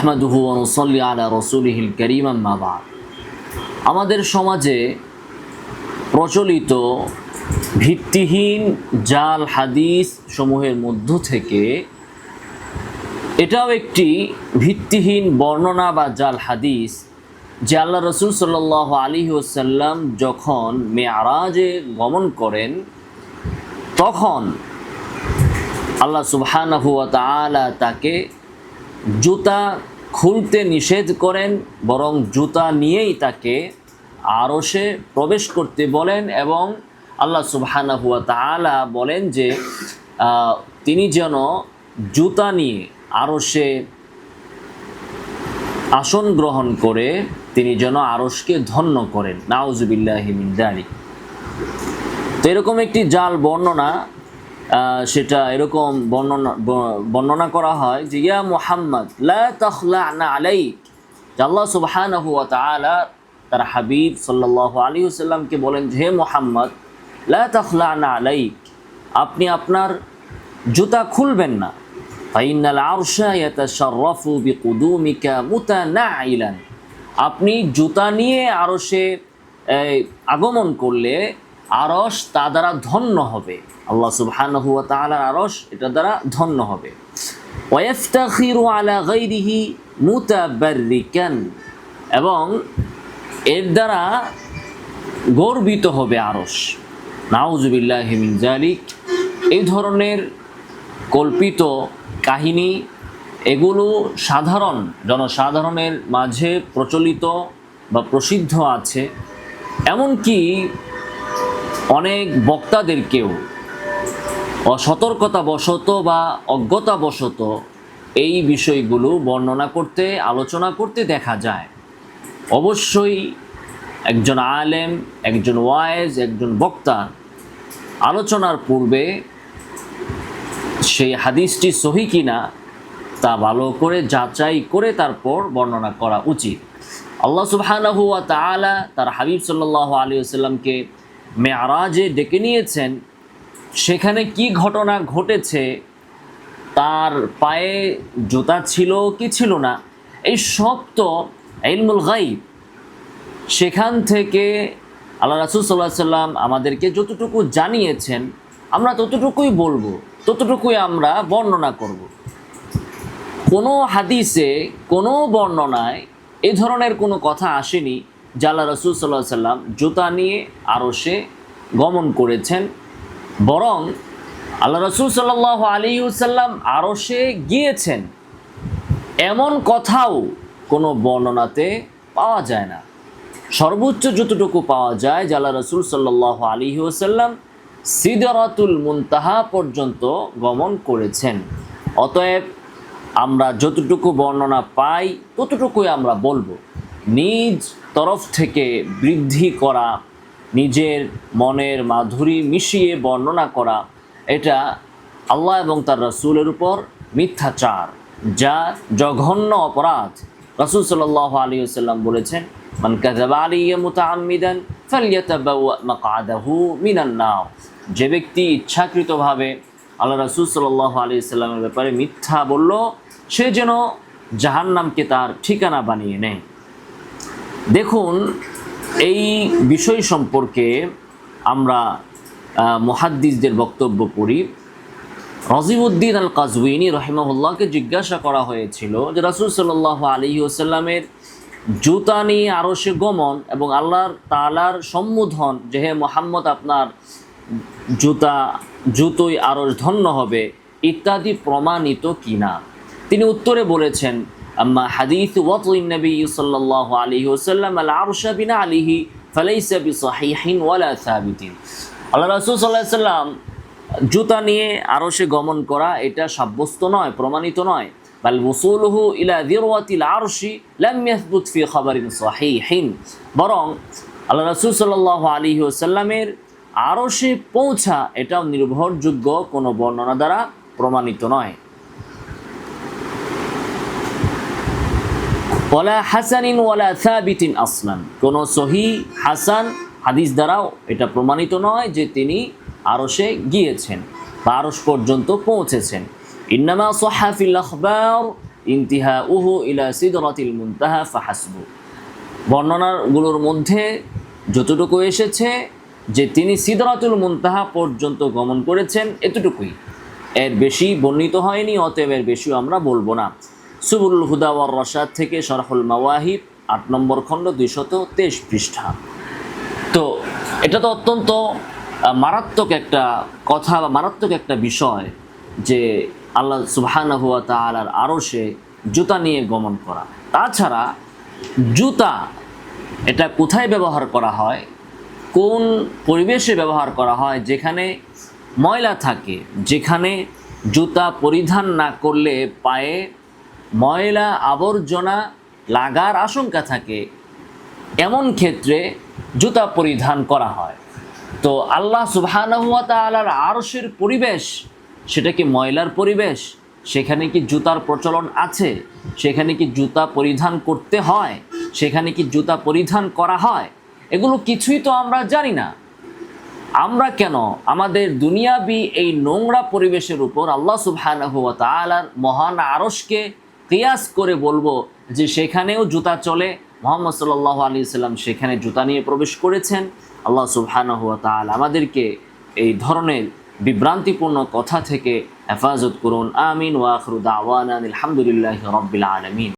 আহমাদুহু ওয়া নুসাল্লি আলা রাসূলিহিল কারীম আম্মা বা'দ। আমাদের সমাজে প্রচলিত ভিত্তিহীন জাল হাদিস সমূহের মধ্য থেকে এটাও একটি ভিত্তিহীন বর্ণনা বা জাল হাদিস যে আল্লাহ রসুল সাল্লাল্লাহু আলাইহি ওয়াসাল্লাম যখন মেরাজে গমন করেন তখন আল্লাহ সুবহানাহু ওয়া তাআলা তাকে জুতা খুলতে নিষেধ করেন, বরং জুতা নিয়েই তাকে আরশে প্রবেশ করতে বলেন এবং আল্লাহ সুবহানাহু ওয়া তাআলা বলেন যে তিনি যেন জুতা নিয়ে আরশে আসন গ্রহণ করে তিনি যেন আরশকে ধন্য করেন। নাউযুবিল্লাহি মিন যালিক। তো এরকম একটি জাল বর্ণনা, সেটা এরকম বর্ণনা করা হয় যে ইয়া মুহাম্মদ লা তাখলা'না আলাইক, আল্লাহ সুবহানাহু ওয়া তাআলা তার হাবিব সাল্লাল্লাহু আলাইহি ওয়াসাল্লামকে বলেন যে হে মুহাম্মদ লা তাখলা'না আলাইক, আপনি আপনার জুতা খুলবেন না। ফাইনাল আরশা ইয়াতাশাররাফু বিকুদুমিকা মুতানাইলান, আপনি জুতা নিয়ে আরশে আগমন করলে আরশ তা দ্বারা ধন্য হবে। আল্লাহ সুবহানাহু ওয়া তাআলার আরশ এটা দ্বারা ধন্য হবে। ওয়াইফতাখিরু আলা গায়রিহি মুতাবাররিকান, এবং এর দ্বারা গর্বিত হবে আরশ। নাউযুবিল্লাহি মিন যালিক। এই ধরনের কল্পিত কাহিনী এগুলো সাধারণ জনসাধারণের মাঝে প্রচলিত বা প্রসিদ্ধ আছে, এমনকি অনেক বক্তাদেরকেও অসতর্কতাবশত বা অজ্ঞতাবশত এই বিষয়গুলো বর্ণনা করতে, আলোচনা করতে দেখা যায়। অবশ্যই একজন আলেম, একজন ওয়াইজ, একজন বক্তা আলোচনার পূর্বে সেই হাদিসটি সহি কিনা তা ভালো করে যাচাই করে তারপর বর্ণনা করা উচিত। আল্লাহ সুবহানাহু ওয়া তাআলা তার হাবিব সাল্লাল্লাহু আলাইহি ওয়াসাল্লামকে মেরাজে ডেকে নিয়েছেন, সেখানে কি ঘটনা ঘটেছে, তার পায়ে জুতা ছিল কি ছিল না, এই সব তো ইলমুল গায়ব। সেখান থেকে আল্লাহ রাসূল সাল্লাল্লাহু আলাইহি ওয়াসাল্লাম আমাদেরকে যতটুকু জানিয়েছেন আমরা ততটুকুই বলবো, ততটুকুই আমরা বর্ণনা করব। কোনো হাদিসে, কোনো বর্ণনায় এই ধরনের কোনো কথা আসেনি যে আল্লাহ রাসূল সাল্লাল্লাহু আলাইহি ওয়াসাল্লাম জুতা নিয়ে আরশে গমন করেছেন, বরং আল্লাহ রাসূল সাল্লাল্লাহু আলাইহি ওয়াসাল্লাম আরশে গিয়েছেন এমন কথাও কোনো বর্ণনাতে পাওয়া যায় না। সর্বোচ্চ যতটুকু পাওয়া যায় যে আল্লাহ রাসূল সাল্লাল্লাহু আলাইহি ওয়াসাল্লাম সিদরাতুল মুনতাহা পর্যন্ত গমন করেছেন। অতএব আমরা যতটুকু বর্ণনা পাই ততটুকুই আমরা বলবো। নিজ তরফ থেকে বৃদ্ধি করা, নিজের মনের মাধুরী মিশিয়ে বর্ণনা করা, এটা আল্লাহ এবং তার রাসূলের উপর মিথ্যাচার, যা জঘন্য অপরাধ। রাসূল সাল্লাল্লাহু আলাইহি ওয়াসাল্লাম বলেছেন মান কাযাবা আলাইয়া মুতাআম্মিদান ফালইয়াতাবাওয়া মাকআদাহু মিনান নার, যে ব্যক্তি ইচ্ছাকৃতভাবে আল্লাহ রাসূল সাল্লাল্লাহু আলাইহি ওয়াসাল্লামের ব্যাপারে মিথ্যা বলল, সে যেন জাহান্নামকে তার ঠিকানা বানিয়ে নেয়। দেখুন, এই বিষয় সম্পর্কে আমরা মুহাদ্দিসদের বক্তব্য পড়ি। রাজিউদ্দিন আল কাজউইনি রাহিমাহুল্লাহকে জিজ্ঞাসা করা হয়েছিল যে রাসূল সাল্লাল্লাহু আলাইহি ওয়াসাল্লামের জুতা নিয়ে আরশে গমন এবং আল্লাহর তাআলার সম্বোধন যে হে মুহাম্মদ আপনার জুতোই আরশ ধন্য হবে ইত্যাদি প্রমাণিত কিনা। তিনি উত্তরে বলেছেন আম্মা হাদিস ওয়াতইন নবী সাল্লাল্লাহু আলাইহি ওয়াসাল্লাম আল আরশা বিনা আলিহি ফালাইসা বিসহিহিন ওয়ালা সাবিতিন। আল্লাহ রাসূল সাল্লাল্লাহু আলাইহি ওয়াসাল্লাম জুতা নিয়ে আরশে গমন করা এটা সাব্যস্ত নয়, প্রমাণিত নয়। বাল ওসুলুহু ইলা যিরওয়াতিল আরশি লাম ইয়াসবুত ফি খাবারিন সহিহিন, বরং আল্লাহ রাসূল সাল্লাল্লাহু আলাইহি ওয়াসাল্লামের আরশে পৌঁছা এটাও নির্ভরযোগ্য কোনো বর্ণনা দ্বারা প্রমাণিত নয়। ওয়ালা হাসানিন ওয়ালা সাবিতিন আসলান, কোনো সহি হাসান হাদিস দ্বারাও এটা প্রমাণিত নয় যে তিনি আরশে গিয়েছেন বা আরশ পর্যন্ত পৌঁছেছেন। ইন্নামা সাহহা ফিল আখবার ইনতিহাউহু ইলা সিদরাতিল মুনতাহা ফাহাসবু। বর্ণনাগুলোর মধ্যে যতটুকু এসেছে যে তিনি সিদরাতুল মুনতাহা পর্যন্ত গমন করেছেন, এতটুকুই, এর বেশি বর্ণিত হয়নি, অতএব এর বেশিও আমরা বলবো না। সুবুলুল হুদা ওয়ার রশাদ থেকে শরহুল মাওয়াহিব 8 নম্বর খণ্ড 223 পৃষ্ঠা। তো এটা তো অত্যন্ত মারাত্মক একটা কথা বা মারাত্মক একটা বিষয় যে আল্লাহ সুবহানাহু ওয়া তাআলার আরশে জুতা নিয়ে গমন করা। তাছাড়া জুতা এটা কোথায় ব্যবহার করা হয়, কোন পরিবেশে ব্যবহার করা হয়, যেখানে ময়লা থাকে, যেখানে জুতা পরিধান না করলে পায়ে ময়লা আবর্জনা লাগার আশঙ্কা থাকে, এমন ক্ষেত্রে জুতা পরিধান করা হয়। তো আল্লাহ সুবহানাহু ওয়া তাআলার আরশের পরিবেশ সেটা কি ময়লার পরিবেশ? সেখানে কি জুতার প্রচলন আছে? সেখানে কি জুতা পরিধান করতে হয়? সেখানে কি জুতা পরিধান করা হয়? এগুলো কিছুই তো আমরা জানি না। আমরা কেন আমাদের দুনিয়াবি এই নোংরা পরিবেশের উপর আল্লাহ সুবহানাহু ওয়া তাআলার মহান আরশকে কিয়াস করে বলবো যে সেখানেও জুতা চলে? মুহাম্মদ সাল্লাল্লাহু আলাইহি ওয়াসাল্লাম সেখানে জুতা নিয়ে প্রবেশ করেছেন। আল্লাহ সুবহানাহু ওয়া তাআলা আমাদেরকে এই ধরনের বিভ্রান্তিপূর্ণ কথা থেকে হেফাজত করুন। আমিন ওয়া আখিরু দাওয়ানা আলহামদুলিল্লাহি রাব্বিল আলামিন।